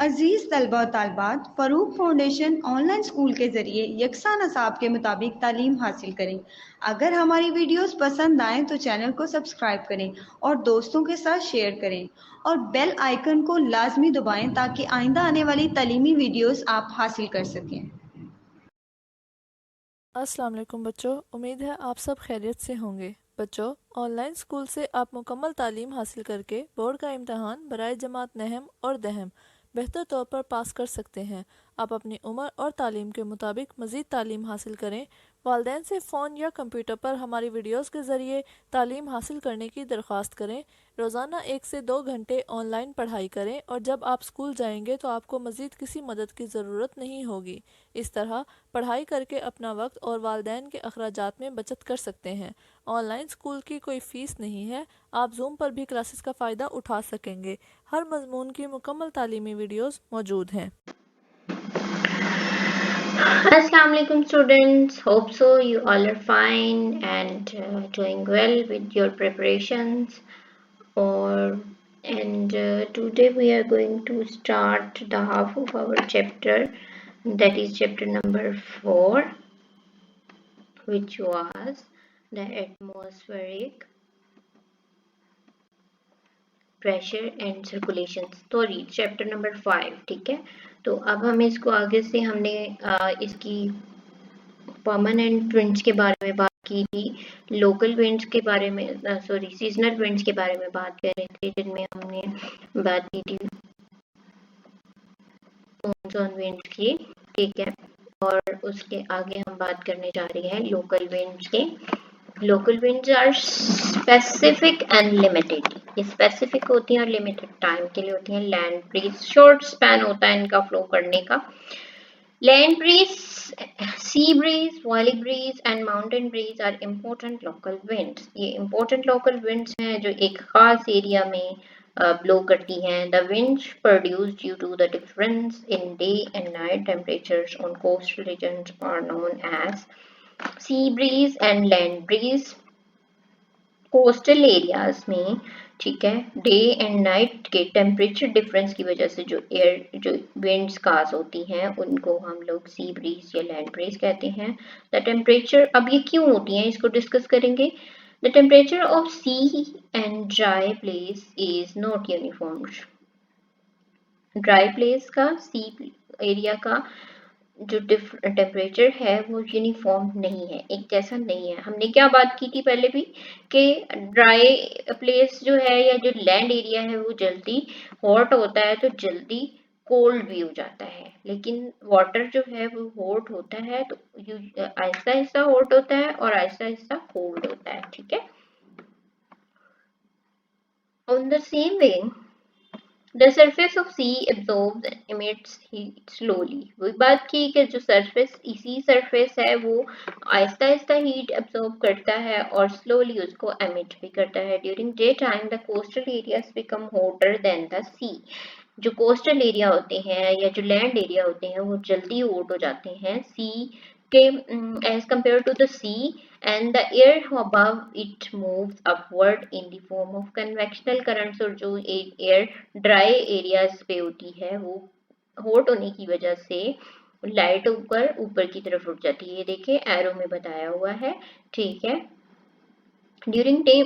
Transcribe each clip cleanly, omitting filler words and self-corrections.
अजीज़ तलबा और तालबात, Farooq foundation online school के ज़रिए यकसा नसाब के मुताबिक तालीम हासिल करें। अगर हमारी वीडियोस पसंद आएँ तो चैनल को सब्सक्राइब करें और दोस्तों के साथ शेयर करें और बेल आइकन को लाजमी दबाएं ताकि आइंदा आने वाली तालीमी वीडियोस आप हासिल कर सकें। अस्सलाम वालेकुम बच्चों, उम्मीद है आप सब खैरियत से होंगे। बच्चों, ऑनलाइन स्कूल से आप मुकम्मल तालीम हासिल करके बोर्ड का इम्तहान बराए जमात नहम और दहम बेहतर तौर पर पास कर सकते हैं। आप अपनी उम्र और तालीम के मुताबिक मज़ीद तालीम हासिल करें। वालिदैन से फ़ोन या कंप्यूटर पर हमारी वीडियोस के ज़रिए तालीम हासिल करने की दरख्वास्त करें। रोज़ाना 1 से 2 घंटे ऑनलाइन पढ़ाई करें और जब आप स्कूल जाएंगे तो आपको मज़ीद किसी मदद की ज़रूरत नहीं होगी। इस तरह पढ़ाई करके अपना वक्त और वालिदैन के अखराजात में बचत कर सकते हैं। ऑनलाइन स्कूल की कोई फ़ीस नहीं है। आप जूम पर भी क्लासेस का फ़ायदा उठा सकेंगे। हर मजमून की मुकम्मल तालीमी वीडियोस मौजूद हैं। Assalamu alaikum students, hope so you all are fine and doing well with your preparations or today we are going to start the half of our chapter, that is chapter number 4, which was the atmospheric pressure and circulation. Sorry, chapter number 5। ठीक है, तो अब हम इसको आगे से हमने इसकी परमानेंट विंड्स के बारे में बात की थी, लोकल विंड्स के बारे में, सॉरी सीजनल विंड्स के बारे में बात कर रहे थे, जिनमें हमने बात की थी मॉनसून विंड्स की। ठीक है, और उसके आगे हम बात करने जा रहे हैं लोकल विंड्स के। Local winds are specific and limited. ये स्पेसिफिक होती हैं और लिमिटेड टाइम के लिए होती हैं। लैंड ब्रीज शॉर्ट स्पैन होता है इनका फ्लो करने का। Land breeze, sea breeze, valley breeze and mountain breeze are important local winds. ये इम्पोर्टेंट लोकल विंड्स हैं जो एक खास एरिया में ब्लो करती हैं। The winds produce due to the difference in day and night temperatures on coastal regions are known as sea breeze and land breeze. Coastal areas में, ठीक है, डे एंड नाइट के टेम्परेचर डिफरेंस की वजह से जो विंड्स काज होती हैं उनको हम लोग सी ब्रीज या लैंड ब्रीज कहते हैं। द टेम्परेचर, अब ये क्यों होती हैं इसको डिस्कस करेंगे। The temperature of sea and dry place is not uniform. Dry place का, सी एरिया का जो टेम्परेचर है वो यूनिफॉर्म नहीं है, एक जैसा नहीं है। हमने क्या बात की थी पहले भी कि ड्राई प्लेस जो है या जो लैंड एरिया है वो जल्दी हॉट होता है तो जल्दी कोल्ड भी हो जाता है, लेकिन वाटर जो है वो हॉट होता है तो आहिस्ता आहिस्ता हॉट होता है और आहिस्ता आहिस्ता कोल्ड होता है। ठीक है, on the same way The surface of sea absorbs and emits heat slowly। वही बात की कि जो सरफेस, इसी सरफेस है वो आहिस्ता आहिस्ता हीट एब्जॉर्ब करता है और स्लोली उसको एमिट भी करता है। During day time the coastal areas become hotter than the sea. जो कोस्टल एरिया होते हैं या जो लैंड एरिया होते हैं वो जल्दी हॉट हो जाते हैं सी के as compare to the sea, and the air above it moves upward in the form of convectional currents। और जो एयर ड्राई एरियाज पे होती है वो हॉट होने की वजह से लाइट ऊपर ऊपर की तरफ उठ जाती है। ये देखिए एरो में बताया हुआ है। ठीक है, ड्यूरिंग डे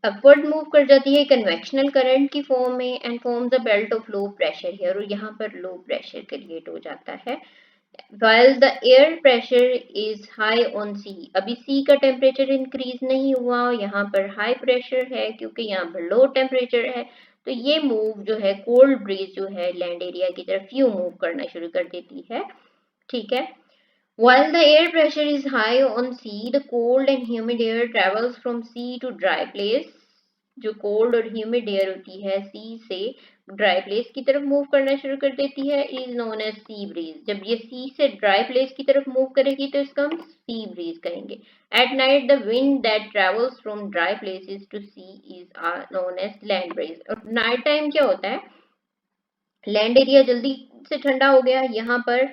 अपवर्ड मूव कर जाती है कन्वेक्शनल करंट की फॉर्म में and forms a belt of low pressure here. और यहाँ पर लो प्रेशर क्रिएट हो जाता है। While the air pressure is high on sea, अभी sea का टेम्परेचर इंक्रीज नहीं हुआ, यहाँ पर हाई प्रेशर है क्योंकि यहाँ पर लो टेम्परेचर है। तो ये मूव जो है कोल्ड ब्रीज जो है लैंड एरिया की तरफ यूं मूव करना शुरू कर देती है। ठीक है, while the air pressure is high on sea, the cold and humid air travels from sea to dry place। जो कोल्ड और ह्यूमिड एयर होती है सी से ड्राई प्लेस की तरफ मूव करना शुरू कर देती है, is known as sea breeze. जब ये सी से ड्राई प्लेस की तरफ मूव करेगी तो इसका हम सी ब्रीज कहेंगे। At night the wind that travels from dry places to sea is known as land breeze. और नाइट टाइम क्या होता है, लैंड एरिया जल्दी से ठंडा हो गया, यहाँ पर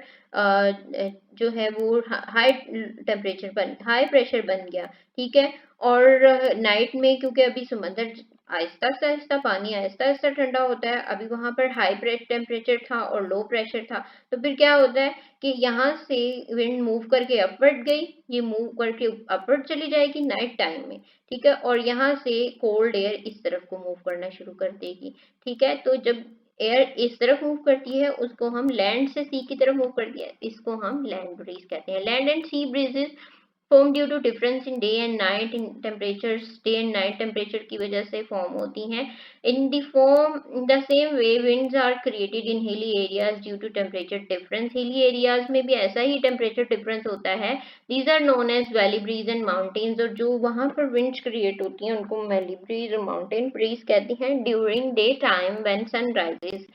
जो है वो हाई टेम्परेचर हाई प्रेशर बन गया। ठीक है, और नाइट में क्योंकि अभी समंदर आहिस्ता आहिस्ता पानी आहिस्ता आहिस्ता ठंडा होता है। अभी वहां पर हाई टेम्परेचर था और लो प्रेशर था, तो फिर क्या होता है कि यहाँ से विंड मूव करके अपवर्ड गई, ये मूव करके अपवर्ड चली जाएगी नाइट टाइम में, ठीक है, और यहाँ से कोल्ड एयर इस तरफ को मूव करना शुरू कर देगी, ठीक है। तो जब एयर इस तरफ मूव करती है उसको हम लैंड से सी की तरफ मूव करती है, इसको हम लैंड ब्रीज कहते हैं। Land and sea breezes form due to difference in day and night in temperatures, day and night temperature की वजह से फॉर्म होती हैं। In the form the same way winds are created in hilly areas due to temperature difference. Hilly areas में भी ऐसा ही temperature difference होता है। These are known as valley breeze and mountains, और जो वहां पर विंड्स क्रिएट होती हैं उनको वैली ब्रीज और माउंटेन ब्रीज कहती हैं। During day time when sun rises,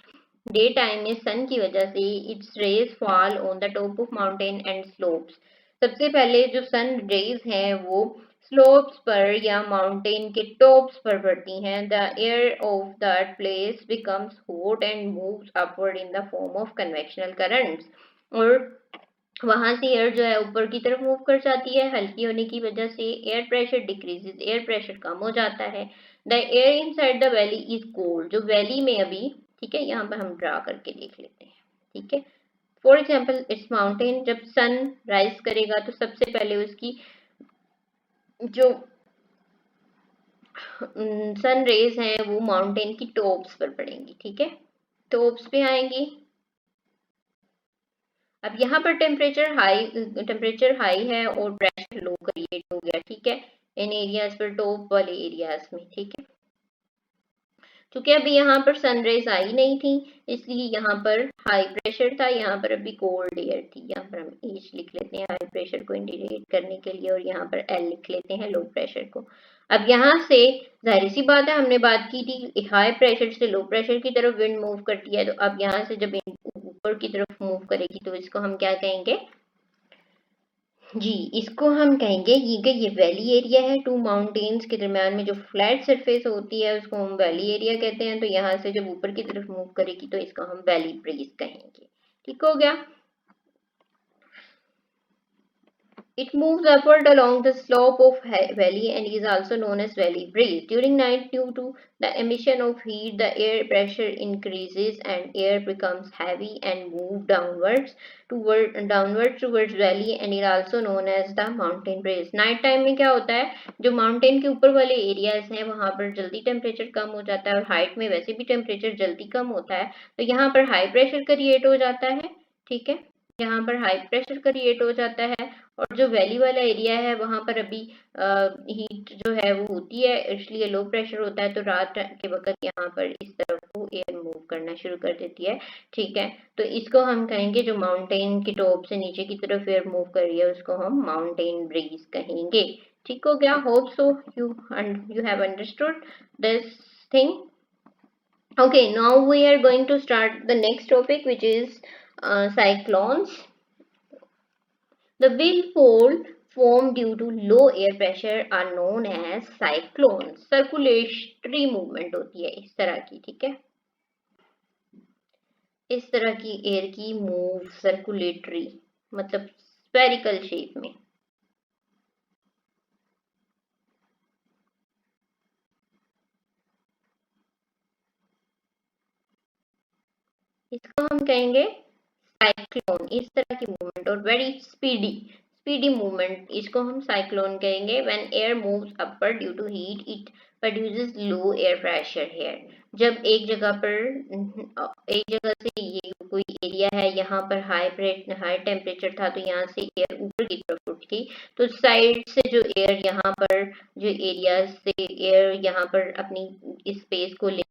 day time में सन की वजह से its rays fall on the top of mountain and slopes. सबसे पहले जो सन रेज हैं वो स्लोप्स पर या माउंटेन के टॉप्स पर पड़ती हैं। The air of that place becomes hot and moves upward in the form of convectional currents, और वहां से एयर जो है ऊपर की तरफ मूव कर जाती है। हल्की होने की वजह से air pressure decreases, air pressure कम हो जाता है। The air inside the valley is cold, जो वैली में अभी, ठीक है, यहाँ पर हम ड्रा करके देख लेते हैं, ठीक है। फॉर एग्जाम्पल इट्स माउंटेन, जब सन राइज करेगा तो सबसे पहले उसकी जो सन रेज हैं वो माउंटेन की टॉप्स पर पड़ेंगी, ठीक है, टॉप्स पे आएंगी। अब यहाँ पर टेम्परेचर हाई है और प्रेशर लो क्रिएट हो गया, ठीक है, इन एरियाज पर, टॉप वाले एरियाज में, ठीक है। क्योंकि अभी यहाँ पर सनराइज आई नहीं थी इसलिए यहाँ पर हाई प्रेशर था, यहाँ पर अभी कोल्ड एयर थी। यहाँ पर हम एच लिख लेते हैं हाई प्रेशर को इंडिकेट करने के लिए, और यहाँ पर एल लिख लेते हैं लो प्रेशर को। अब यहाँ से जाहिर सी बात है, हमने बात की थी हाई प्रेशर से लो प्रेशर की तरफ विंड मूव करती है, तो अब यहाँ से जब ऊपर की तरफ मूव करेगी तो इसको हम क्या कहेंगे जी, इसको हम कहेंगे ये वैली एरिया है। टू माउंटेन्स के दरमियान में जो फ्लैट सरफेस होती है उसको हम वैली एरिया कहते हैं। तो यहाँ से जब ऊपर की तरफ मूव करेगी तो इसको हम वैली ब्रीज कहेंगे, ठीक हो गया। It moves upward along the slope of valley and is also known as valley breeze. During night, due to the emission of heat, the air pressure increases and air becomes heavy and move downwards towards valley and is also known as the mountain breeze. Night time में क्या होता है, जो mountain के ऊपर वाले areas हैं वहां पर जल्दी टेम्परेचर कम हो जाता है, और हाइट में वैसे भी टेम्परेचर जल्दी कम होता है, तो यहाँ पर हाई प्रेशर क्रिएट हो जाता है, ठीक है, यहाँ पर हाई प्रेशर क्रिएट हो जाता है। और जो वैली वाला एरिया है वहां पर अभी हीट जो है वो होती है, इसलिए लो प्रेशर होता है, तो रात के वक्त यहाँ पर इस तरफ को एयर मूव करना शुरू कर देती है, ठीक है। तो इसको हम कहेंगे, जो माउंटेन के टॉप से नीचे की तरफ एयर मूव कर रही है उसको हम माउंटेन ब्रीज कहेंगे, ठीक हो गया। Hope so you have understood this thing. Okay, now we are going to start the next topic, which is cyclones. The windfall formed due to low air pressure are known as cyclones. Circulatory movement होती है इस तरह की, ठीक है, इस तरह की एयर की मूव सर्कुलेटरी मतलब स्फेरिकल शेप में। इसको हम कहेंगे साइक्लोन, इस तरह की मूवमेंट, और वेरी स्पीडी मूवमेंट, इसको हम साइक्लोन कहेंगे। When air moves upward due to heat it produces low air pressure here. जब एक जगह से ये कोई एरिया है, यहाँ पर हाई टेम्परेचर था, तो यहाँ से एयर ऊपर की तरफ उठी, तो साइड से जो एयर यहाँ पर, जो एरिया से एयर यहाँ पर अपनी स्पेस को ले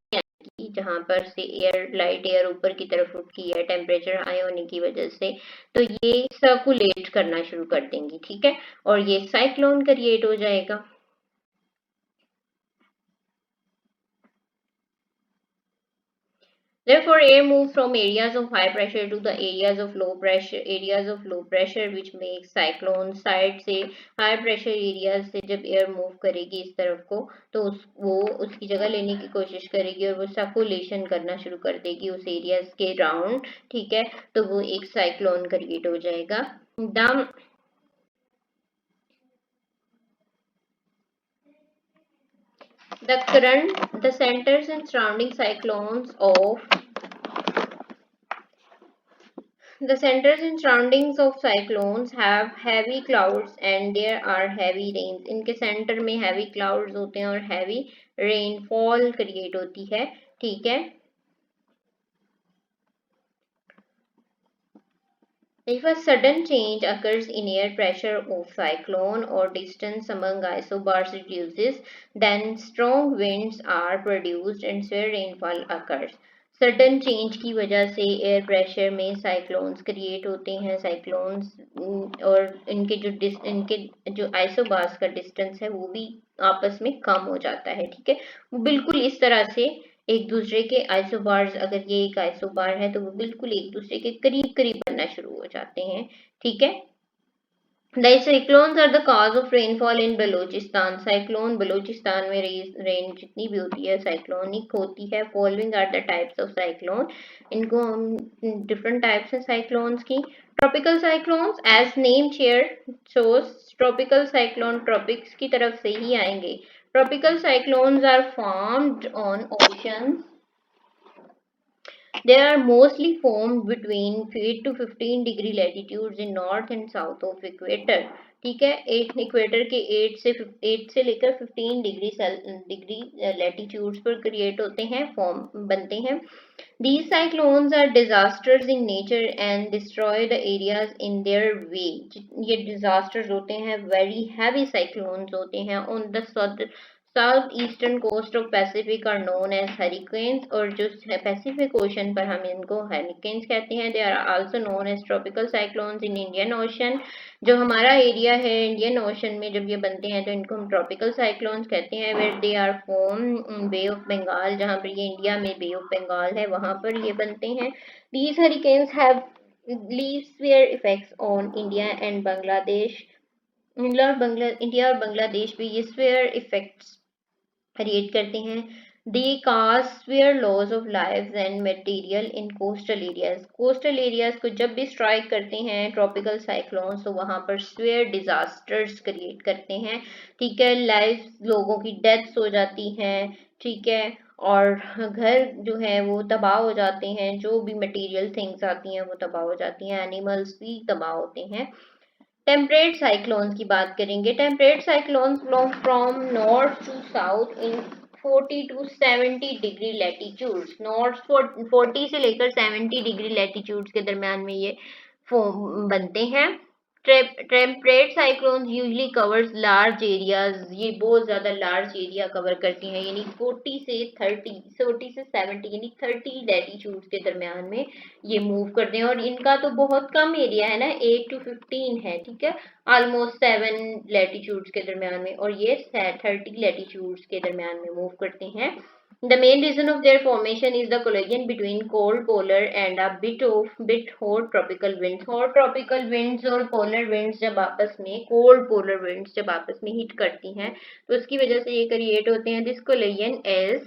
जहां पर से एयर लाइट एयर ऊपर की तरफ उठती है टेम्परेचर हाई होने की वजह से, तो ये सर्कुलेट करना शुरू कर देंगी, ठीक है, और ये साइक्लोन क्रिएट हो जाएगा। Therefore, air moves from areas of high pressure to the areas of low pressure, which makes cyclones. Side से हाई प्रेशर एरिया से जब एयर मूव करेगी इस तरफ को, तो वो उसकी जगह लेने की कोशिश करेगी और वो सर्कुलेशन करना शुरू कर देगी उस एरिया के राउंड, ठीक है, तो वो एक साइक्लोन क्रिएट हो जाएगा। The The centers and surrounding cyclones of The centers and surroundings of cyclones have heavy clouds and there are heavy rains. इनके सेंटर में heavy clouds होते हैं और heavy rainfall create होती है, ठीक है। If a sudden change occurs in air pressure of cyclone or distance among isobars reduces, then strong winds are produced and severe rainfall occurs. Sudden change की वजह से एयर प्रेशर में cyclones create होते हैं, साइक्लोन्स और इनके जो isobars का डिस्टेंस है वो भी आपस में कम हो जाता है, ठीक है। वो बिल्कुल इस तरह से एक दूसरे के आइसोबार्स, अगर ये एक आइसोबार है तो वो बिल्कुल एक दूसरे के करीब करीब बनना शुरू हो जाते हैं, ठीक है। The cyclones are the cause of rainfall in Balochistan. Cyclone Balochistan में रेन जितनी भी होती है साइक्लोनिक होती है। Following are the types of cyclone. इनको हम डिफरेंट टाइप्स हैं साइक्लोन्स की। Tropical cyclones as name share shows, tropical cyclone tropics की तरफ से ही आएंगे। Tropical cyclones are formed on oceans. They are mostly formed between 8 to 15 degree latitudes in north and south of equator. ठीक है, 8 equator के 8 से लेकर 15 डिग्री लैटिट्यूड्स पर क्रिएट होते हैं, फॉर्म बनते हैं। These cyclones are disasters in nature and destroy the areas in their way. ये disasters होते हैं, very heavy cyclones होते हैं on the south eastern coast of Pacific are known as hurricanes, और जो पैसिफिक ओशन पर हम इनको हरिकेन्स कहते हैं। They are also known as tropical cyclones in Indian Ocean. जो हमारा एरिया है इंडियन ओशन में जब ये बनते हैं तो इनको हम ट्रॉपिकल साइक्लोन्स कहते हैं। Where they are form Bay of Bengal, जहाँ पर ये इंडिया में बे ऑफ बंगाल है वहां पर ये बनते हैं। These hurricanes have leave severe effects on India and Bangladesh. India और बांग्लादेश पे ये स्फीयर इफेक्ट्स क्रिएट करते हैं। They cause severe loss of lives and material in coastal areas. Coastal areas को जब भी स्ट्राइक करते हैं ट्रॉपिकल साइक्लोन्स तो वहां पर स्फीयर डिजास्टर्स क्रिएट करते हैं, ठीक है। लाइव लोगों की डेथ्स हो जाती हैं, ठीक है, और घर जो है वो तबाह हो जाते हैं, जो भी मटेरियल थिंग्स आती हैं वो तबाह हो जाती हैं, एनिमल्स भी तबाह होते हैं। टेम्परेट साइक्लोन्स की बात करेंगे। Temperate cyclones flow from north to south in 40 to 70 degree latitudes. North 40 से लेकर 70 डिग्री लैटिट्यूड्स के दरमियान में ये बनते हैं। Temperate cyclones usually covers large areas. ये बहुत ज्यादा लार्ज एरिया कवर करती हैं, यानी 40 से 70 यानी 30 लैटिट्यूड्स के दरमियान में ये मूव करते हैं। और इनका तो बहुत कम एरिया है ना, 8 to 15 है, ठीक है, ऑलमोस्ट 7 लैटिट्यूड्स के दरमियान में, और ये 30 लैटिट्यूड्स के दरमियान में मूव करते हैं। The main reason of their formation is the collision between cold polar and a bit hot tropical winds. Hot tropical winds और polar winds जब आपस में cold polar winds जब आपस में हिट करती हैं तो उसकी वजह से ये क्रिएट होते हैं। This collision is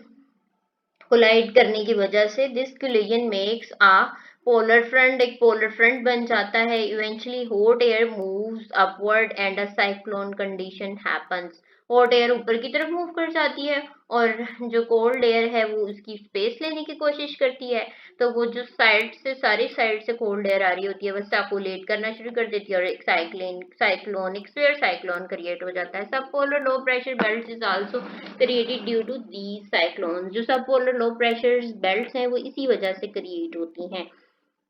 कोलाइड करने की वजह से this collision makes a polar front, एक पोलर फ्रंट बन जाता है। Eventually hot air moves upward and a cyclone condition happens. Hot air ऊपर की तरफ मूव कर जाती है और जो कोल्ड एयर है वो उसकी स्पेस लेने की कोशिश करती है, तो वो जो सारी साइड से कोल्ड एयर आ रही होती है वो सर्कुलेट करना शुरू कर देती है और एक साइक्लोनिक स्फीयर साइक्लोन क्रिएट हो जाता है। Sub polar low pressure belt is also created due to these cyclone. जो sub polar low pressure belt हैं वो इसी वजह से क्रिएट होती हैं।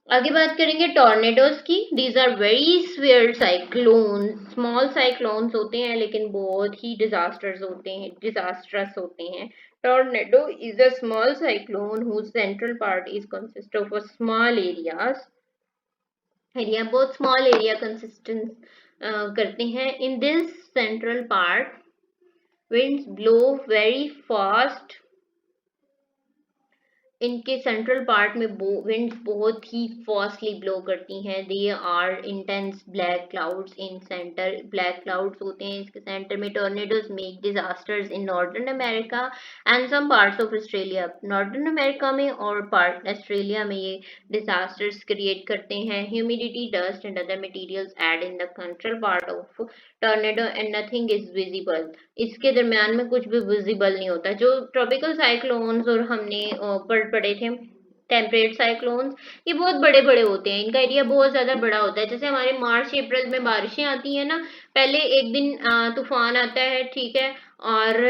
आगे बात करेंगे टॉर्नेडोज की। These are very severe cyclone. Small cyclones होते हैं लेकिन बहुत ही डिजास्टरस होते हैं। Tornado is a small cyclone whose central part is consist of a small area बहुत स्मॉल एरिया कंसिस्टेंस करते हैं। In this central part winds blow very fast इनके सेंट्रल पार्ट में विंड्स बहुत ही फास्टली ब्लो करती हैं। They are intense black clouds in centre, black clouds होते हैं इसके सेंटर में। Tornadoes make disasters in northern America and some parts of Australia. Northern America में और पार्ट ऑस्ट्रेलिया में ये डिजास्टर्स क्रिएट करते हैं। Humidity, dust and other materials add in the central part of tornado and nothing is visible. इसके दरमियान में कुछ भी विजिबल नहीं होता। जो ट्रॉपिकल साइक्लोन्स और हमने पढ़े थे टेम्परेट साइक्लोन्स, ये बहुत बड़े बड़े होते हैं, इनका एरिया बहुत ज्यादा बड़ा होता है। जैसे हमारे मार्च अप्रैल में बारिशें आती है ना, पहले एक दिन तूफान आता है, ठीक है, और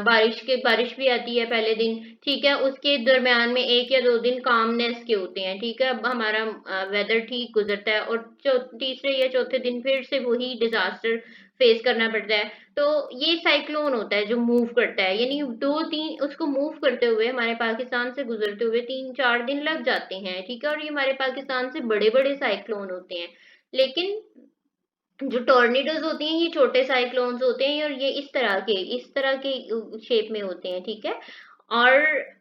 बारिश भी आती है पहले दिन, ठीक है, उसके दरमियान में 1 या 2 दिन कामनेस के होते हैं, ठीक है, अब हमारा वेदर ठीक गुजरता है और तीसरे या चौथे दिन फिर से वही डिजास्टर फेस करना पड़ता है। तो ये साइक्लोन होता है जो मूव करता है, यानी 2-3 उसको मूव करते हुए हमारे पाकिस्तान से गुजरते हुए 3-4 दिन लग जाते हैं, ठीक है, और ये हमारे पाकिस्तान से बड़े बड़े साइक्लोन होते हैं। लेकिन जो टॉर्नेडोज होती हैं ये छोटे साइक्लोन्स होते हैं और ये इस तरह के शेप में होते हैं, ठीक है। और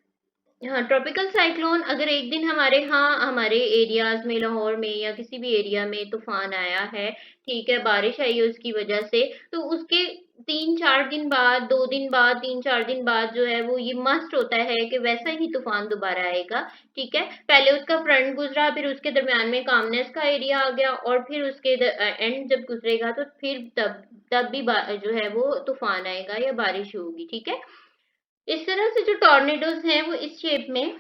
हाँ, ट्रॉपिकल साइक्लोन अगर एक दिन हमारे एरियाज में, लाहौर में या किसी भी एरिया में तूफान आया है, ठीक है, बारिश आई है उसकी वजह से, तो उसके 3-4 दिन बाद, 2 दिन बाद, 3-4 दिन बाद जो है वो ये मस्ट होता है कि वैसा ही तूफान दोबारा आएगा, ठीक है। पहले उसका फ्रंट गुजरा, फिर उसके दरमियान में कामनेस का एरिया आ गया और फिर उसके एंड जब गुजरेगा तो फिर तब भी जो है वो तूफान आएगा या बारिश होगी, ठीक है। इस तरह से जो टॉर्नेडोज हैं वो इस शेप में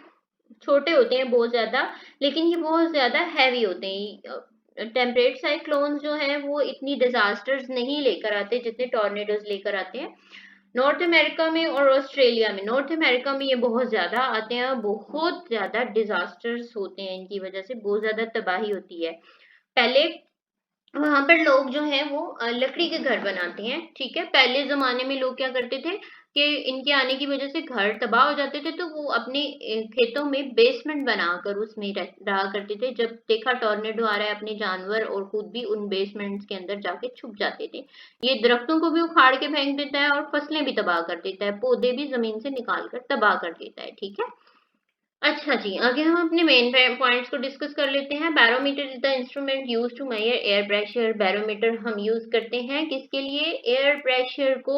छोटे होते हैं बहुत ज्यादा, लेकिन ये बहुत ज्यादा हैवी होते हैं। टेम्परेट साइक्लोन्स जो हैं वो इतनी डिजास्टर्स नहीं लेकर आते जितने टॉर्नेडोज लेकर आते हैं। नॉर्थ अमेरिका में और ऑस्ट्रेलिया में, नॉर्थ अमेरिका में ये बहुत ज्यादा आते हैं, बहुत ज्यादा डिजास्टर्स होते हैं, इनकी वजह से बहुत ज्यादा तबाही होती है। पहले वहां पर लोग जो हैं वो लकड़ी के घर बनाते हैं, ठीक है। पहले जमाने में लोग क्या करते थे कि इनके आने की वजह से घर तबाह हो जाते थे, तो वो अपने खेतों में बेसमेंट बनाकर उसमें रहा करते थे। जब देखा टॉर्नेडो आ रहा है, अपने जानवर और खुद भी उन बेसमेंट्स के अंदर जाके छुप जाते थे। ये दरख्तों को भी उखाड़ के फेंक देता है और फसलें भी तबाह कर देता है, पौधे भी जमीन से निकाल कर तबाह कर देता है, ठीक है। अच्छा जी, आगे हम अपने मेन पॉइंट्स को डिस्कस कर लेते हैं। Barometer is the instrument use to measure air pressure. Barometer हम यूज करते हैं किसके लिए? एयर प्रेशर को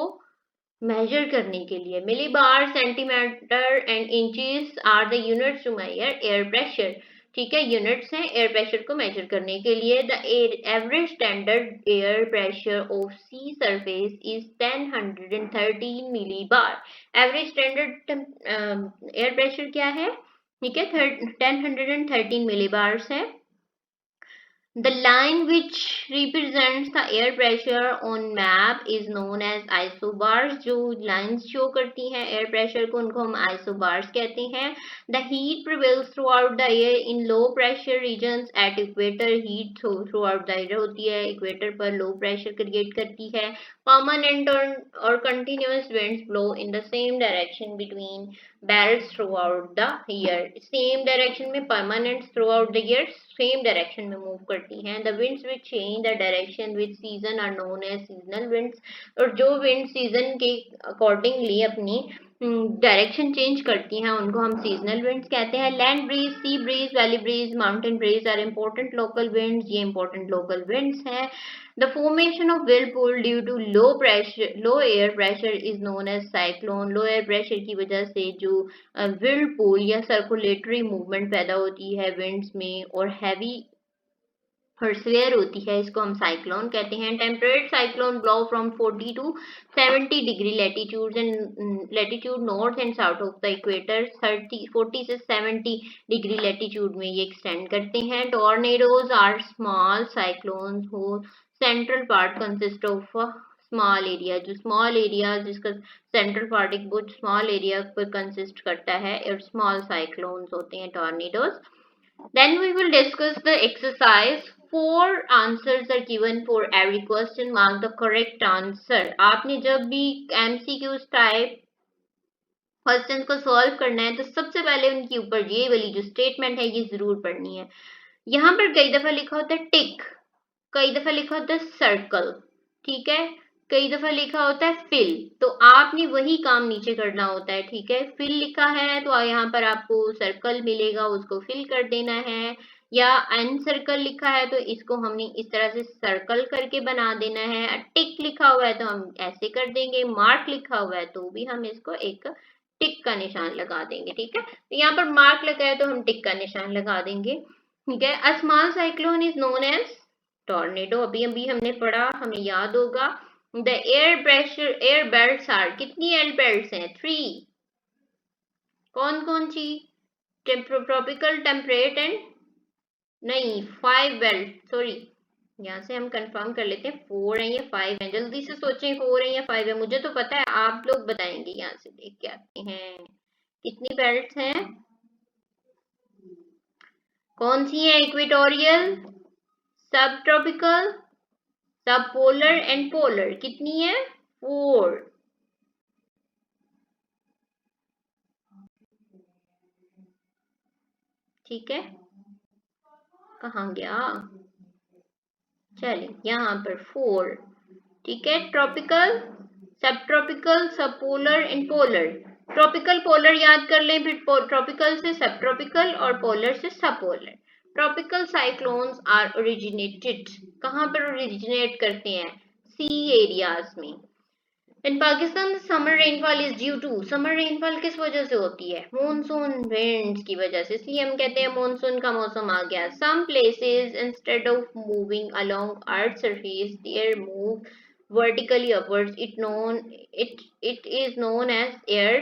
मेजर करने के लिए। Millibar, centimetre and inches are the units to measure air pressure, ठीक है, यूनिट्स हैं एयर प्रेशर को मेजर करने के लिए। The average standard air pressure of sea surface is 1013 millibar. Average standard air pressure क्या है? ठीक है, 1013 millibars है। The line which represents the air pressure on map is known as isobars। जो lines show करती हैं air pressure को, उनको हम isobars कहते हैं। The heat prevails throughout the air in low pressure regions at equator। heat throughout the air होती है, equator पर low pressure create करती है। Permanent or continuous winds blow in the same direction between belts throughout the year। same direction में permanent throughout the year same direction में move करती हैं। the winds which change the direction with season are known as seasonal winds। और जो wind season के accordingly अपनी direction change करती हैं उनको हम सीजनल विंड्स कहते हैं। Land breeze, sea breeze, valley breeze, mountain breeze are important local winds. ये इम्पोर्टेंट लोकल विंड्स हैं। The formation of whirlpool due to low air pressure is known as cyclone. Low air pressure की वजह से जो whirlpool या circulatory movement पैदा होती है विंड्स में और हैवी हर्सवेयर होती है, इसको हम साइक्लोन कहते हैं। Temperate cyclone blow from 40 to 70 degree latitude north and south of the equator. 40 से 70 डिग्री लेटीट्यूड में ये एक्सटेंड करते हैं। टॉर्नेडोज आर स्मॉल साइक्लोन्स हो central part consist of small area. जो स्मॉल एरिया जिसका सेंट्रल पार्ट एक बहुत स्मॉल एरिया पर कंसिस्ट करता है और स्मॉल साइक्लोन्स होते हैं tornadoes. Then we will discuss the exercise। 4 answers are given for every question। Mark the correct answer। आपने जब भी MCQs टाइप क्वेश्चन को सॉल्व करना है तो सबसे पहले उनके ऊपर ये वाली जो स्टेटमेंट है ये जरूर पढ़नी है। यहाँ पर कई दफा लिखा होता है टिक, कई दफा लिखा होता है सर्कल, ठीक है। कई दफा लिखा होता है फिल, तो आपने वही काम नीचे करना होता है, ठीक है। फिल लिखा है तो यहाँ पर आपको सर्कल मिलेगा, उसको फिल कर देना है, या अनसर्कल लिखा है तो इसको हमने इस तरह से सर्कल करके बना देना है। टिक लिखा हुआ है तो हम ऐसे कर देंगे, मार्क लिखा हुआ है तो भी हम इसको एक टिक का निशान लगा देंगे, ठीक है। तो यहाँ पर मार्क लगा है तो हम टिक का निशान लगा देंगे, ठीक है। A small cyclone is known as tornado, अभी अभी हमने पढ़ा, हमें याद होगा। द एयर बेल्ट्स आर, कितनी एयर बेल्ट्स हैं? 3। कौन कौन सी? ट्रॉपिकल, टेम्परेट एंड, नहीं 5 बेल्ट, सॉरी, यहाँ से हम कंफर्म कर लेते हैं 4 है या 5 है। जल्दी से सोचें 4 है या 5 है, मुझे तो पता है, आप लोग बताएंगे। यहाँ से देख के आते हैं कितनी बेल्ट्स हैं, कौन सी है? इक्वेटोरियल, सब ट्रॉपिकल, सब पोलर एंड पोलर, कितनी है? 4। ठीक है, कहाँ गया? चलिए यहाँ पर 4, ठीक है। ट्रॉपिकल, सब ट्रॉपिकल, सब polar and polar. Tropical polar याद कर लें, फिर ट्रॉपिकल से सब ट्रॉपिकल और पोलर से subpolar. Tropical cyclones are originated, कहाँ पर ओरिजिनेट करते हैं? सी एरियाज में। In Pakistan, the summer rainfall is due to, summer rainfall किस वजह से होती है? Monsoon winds की वजह से, इसलिए हम कहते हैं monsoon का मौसम आ गया। Some places, instead of moving along Earth's surface, they move vertically upwards. It is known as air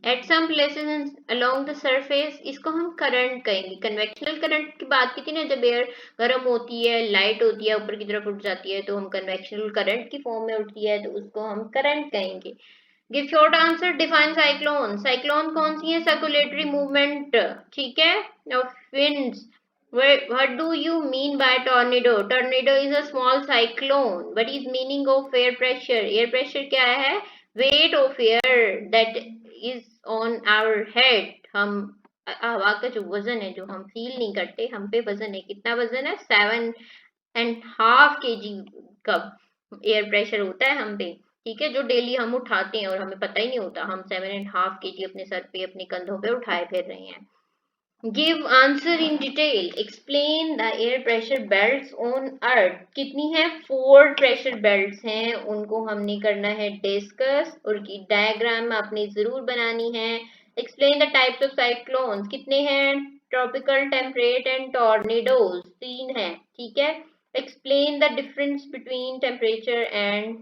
at some places along the surface, इसको हम करंट कहेंगे। कन्वेक्शनल करंट की बात की थी ना, जब एयर गर्म होती है, लाइट होती है, ऊपर की तरफ उठ जाती है तो हम कन्वेक्शनल करंट की फॉर्म में उठती है तो उसको हम करंट कहेंगे। Give short answer, define cyclone. Cyclone कौन सी है? सर्कुलेटरी मूवमेंट, ठीक है, of winds. What do you mean by tornado? Tornado is a small cyclone. What is meaning of air pressure? Air pressure क्या है? Weight of air that is on our head. हम हवा का जो वजन है, जो हम फील नहीं करते, हम पे वजन है। कितना वजन है? 7.5 kg का एयर प्रेशर होता है हम पे, ठीक है, जो डेली हम उठाते हैं और हमें पता ही नहीं होता हम 7.5 kg अपने सर पे, अपने कंधों पे उठाए फिर रहे हैं। Give answer in detail, explain the air pressure belts on earth. कितनी है? 4 प्रेशर बेल्ट्स हैं, उनको हमने करना है डिस्कस, और की डायग्राम आपने जरूर बनानी है। Explain the types of cyclones, कितने हैं? ट्रॉपिकल, टेम्परेट एंड टॉर्नेडोज, 3 है, ठीक है। Explain the difference between temperature and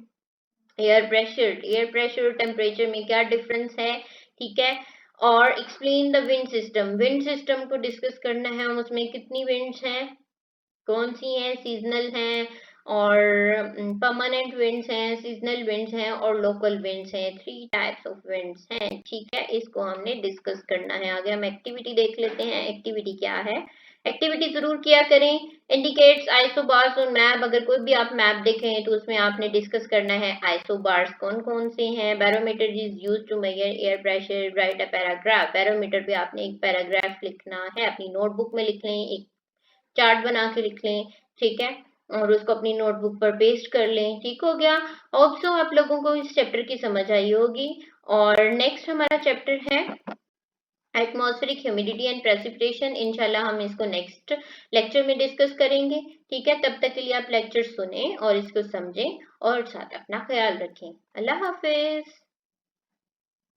air pressure, air pressure और टेम्परेचर में क्या डिफरेंस है, ठीक है। और explain the wind system, wind system को डिस्कस करना है, हम उसमें कितनी विंड्स हैं, कौन सी हैं? सीजनल हैं और परमानेंट विंड्स हैं, सीजनल विंड्स हैं और लोकल विंड्स हैं। 3 टाइप्स ऑफ विंड्स हैं, ठीक है, इसको हमने डिस्कस करना है। आगे हम एक्टिविटी देख लेते हैं, एक्टिविटी क्या है। एक्टिविटी जरूर किया करें। इंडिकेट्स आइसोबार्स और मैप, अगर कोई भी आप मैप देखें तो उसमें आपने डिस्कस करना है आइसोबार्स कौन कौन से हैं। Barometer is used to measure air pressure, write a paragraph. बैरोमीटर पे आपने एक पैराग्राफ लिखना है, अपनी नोटबुक में लिख लें, एक चार्ट बना के लिख लें, ठीक है, और उसको अपनी नोटबुक पर पेस्ट कर लें। ठीक हो गया। होप सो आप लोगों को इस चैप्टर की समझ आई होगी। और नेक्स्ट हमारा चैप्टर है एटमॉस्फेरिक ह्यूमिडिटी एंड प्रेसिपिटेशन। इंशाल्लाह हम इसको नेक्स्ट लेक्चर में डिस्कस करेंगे, ठीक है। तब तक के लिए आप लेक्चर सुने और इसको समझें और साथ अपना ख्याल रखें। अल्लाह हाफिज।